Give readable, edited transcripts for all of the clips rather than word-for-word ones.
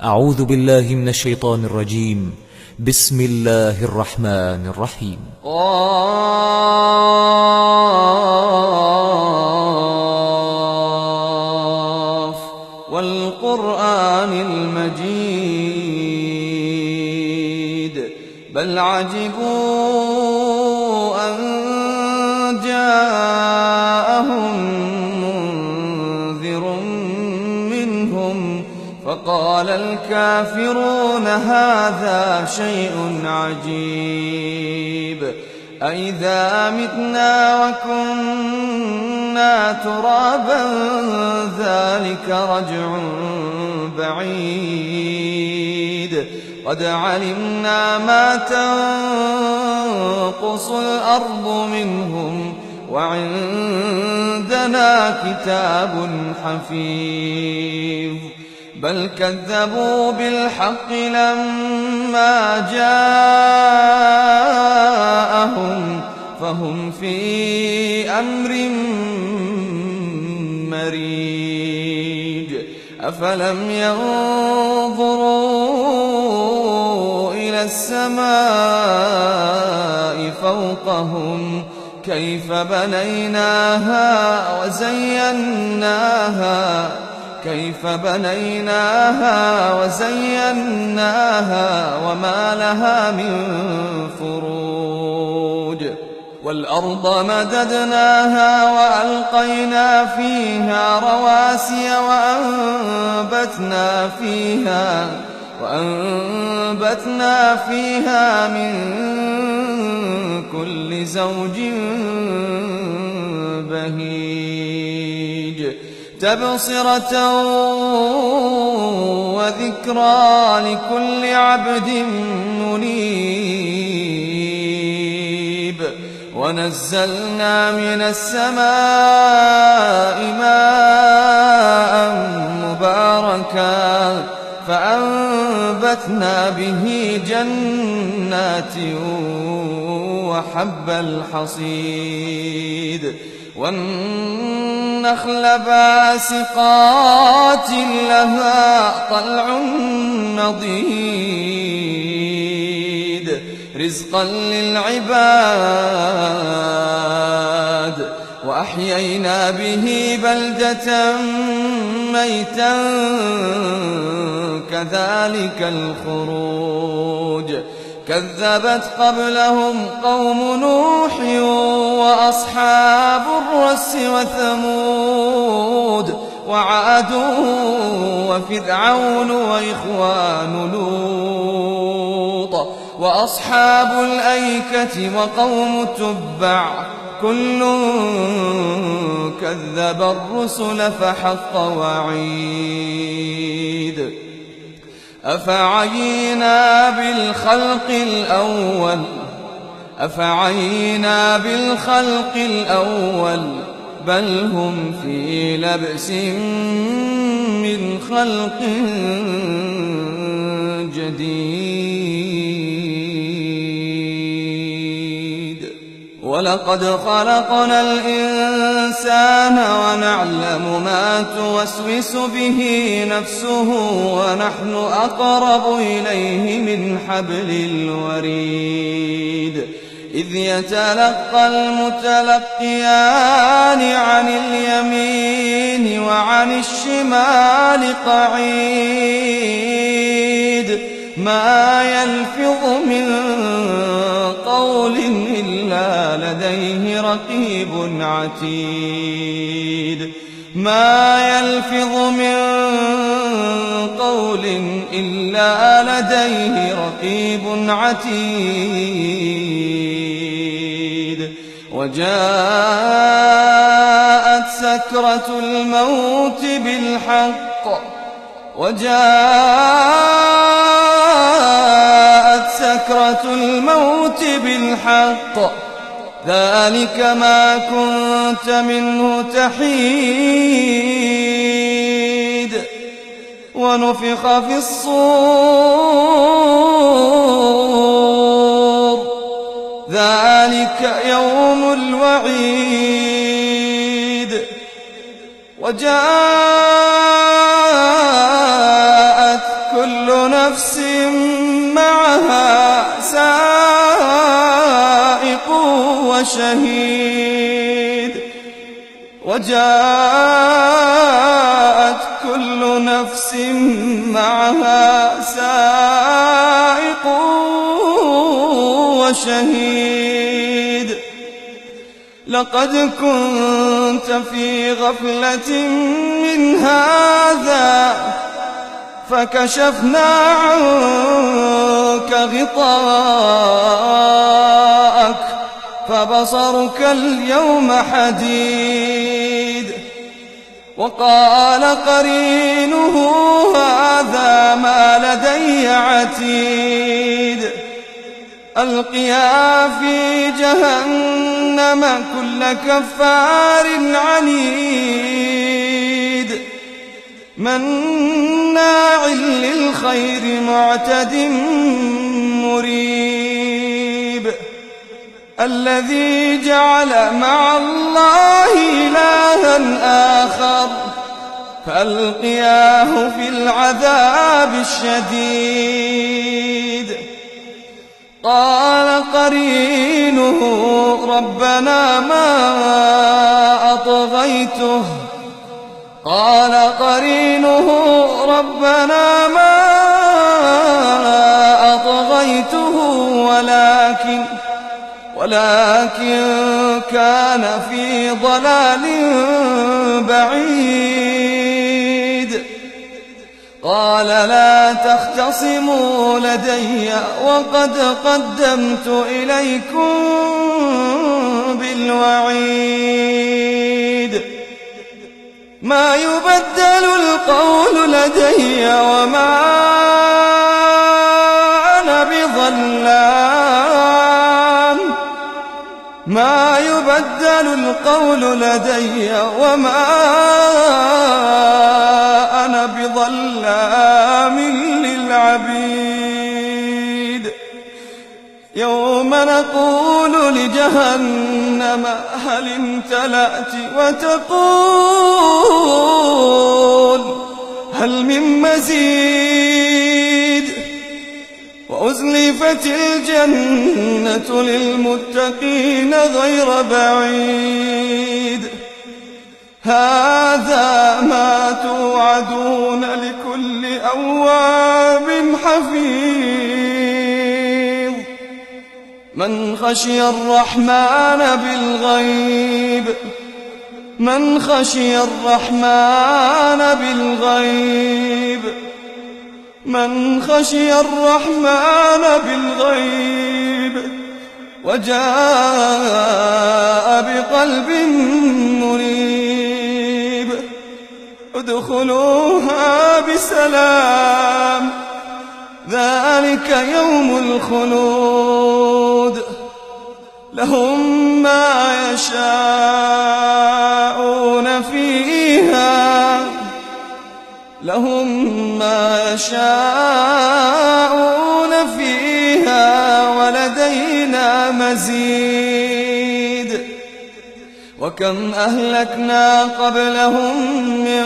أعوذ بالله من الشيطان الرجيم. بسم الله الرحمن الرحيم. قاف والقرآن المجيد بل عجبوا أن جاءهم منذر منهم فقال الكافرون هذا شيء عجيب أإذا متنا وكنا ترابا ذلك رجع بعيد قد علمنا ما تنقص الأرض منهم وعندنا كتاب حفيظ بل كذبوا بالحق لما جاءهم فهم في أمر مريج أفلم ينظروا إلى السماء فوقهم كيف بنيناها وزيناها وما لها من فروج والأرض مددناها وألقينا فيها رواسي وأنبتنا فيها من كل زوج بهيج تبصرة وذكرى لكل عبد منيب ونزلنا من السماء ماء مباركا فأنبتنا به جنات وحب الحصيد والنخل باسقات لها طلع نضيد رزقا للعباد وأحيينا به بلدة ميتا كذلك الخروج كذبت قبلهم قوم نوح وأصحاب الرس وثمود وعاد وفرعون وإخوان لوط وأصحاب الأيكة وقوم تبع كل كذب الرسل فحق وعيد أفعينا بالخلق الأول بل هم في لبس من خلق جديد ولقد خلقنا الإنسان ونعلم ما توسوس به نفسه ونحن أقرب إليه من حبل الوريد إذ يتلقى المتلقيان عن اليمين وعن الشمال قعيد ما يلفظ من قول إلا لديه رقيب عتيد وجاءت سكرة الموت بالحق ذلك ما كنت منه تحيد ونفخ في الصور ذلك يوم الوعيد وجاءت كل نفس معها سائق وشهيد وجاءت كل نفس معها سائق وشهيد لقد كنت في غفلة من هذا فكشفنا عنك غطاءك فبصرك اليوم حديد وقال قرينه هذا ما لدي عتيد ألقيا في جهنم كل كفار عنيد مناع للخير معتد مريب الذي جعل مع الله إلها آخر فألقياه في العذاب الشديد قال قرينه ربنا ما أطغيته قال قرينه ربنا ما أطغيته ولكن كان في ضلال بعيد قال لا تختصموا لدي وقد قدمت إليكم بالوعيد ما يبدل القول لدي وما أنا بظلام ما يبدل القول لدي وما أنا بظلام للعبيد يوم نقول لجهنم هل امتلأت وتقول هل من مزيد وأزلفت الجنة للمتقين غير بعيد هذا ما توعدون لكل أواب حفيظ من خشي الرحمن بالغيب من خشي الرحمن بالغيب من خشي الرحمن بالغيب وجاء بقلب منيب ادخلوها بسلام ذلك يوم الخلود لهم ما يشاءون فيها ولدينا مزيد وكم أهلكنا قبلهم من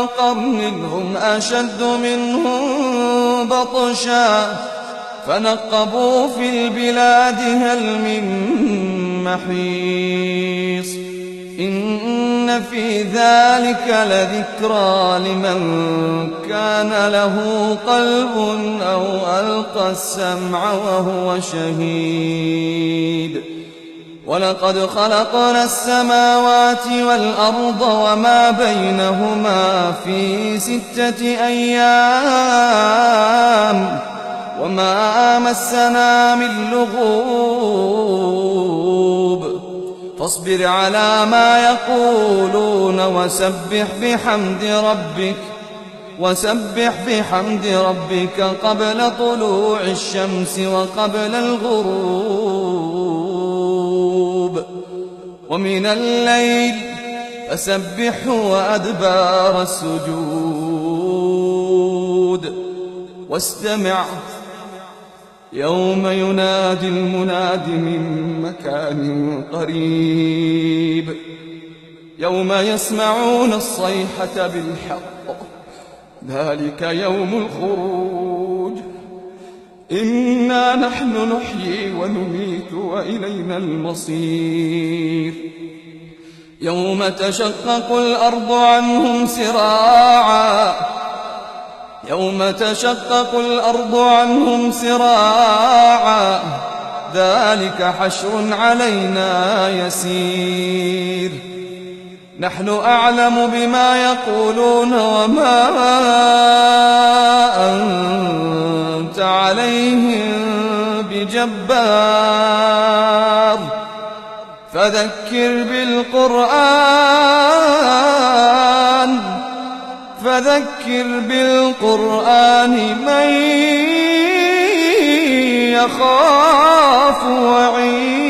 قرن هم أشد منهم بطشا فنقبوا في البلاد هل من محيص إن في ذلك لذكرى لمن كان له قلب أو ألقى السمع وهو شهيد ولقد خلقنا السماوات والأرض وما بينهما في 6 أيام وما مسنا من لغوب فاصبر على ما يقولون وسبح بحمد ربك قبل طلوع الشمس وقبل الغروب ومن الليل فسبحه وأدبار السجود واستمع يوم ينادي المناد من مكان قريب يوم يسمعون الصيحة بالحق ذلك يوم الخروج إنا نحن نحيي ونميت وإلينا المصير يوم تشقق الأرض عنهم سراعا ذلك حشر علينا يسير نحن أعلم بما يقولون وما أنت عليهم بجبار فذكر بالقرآن من يخاف وعيد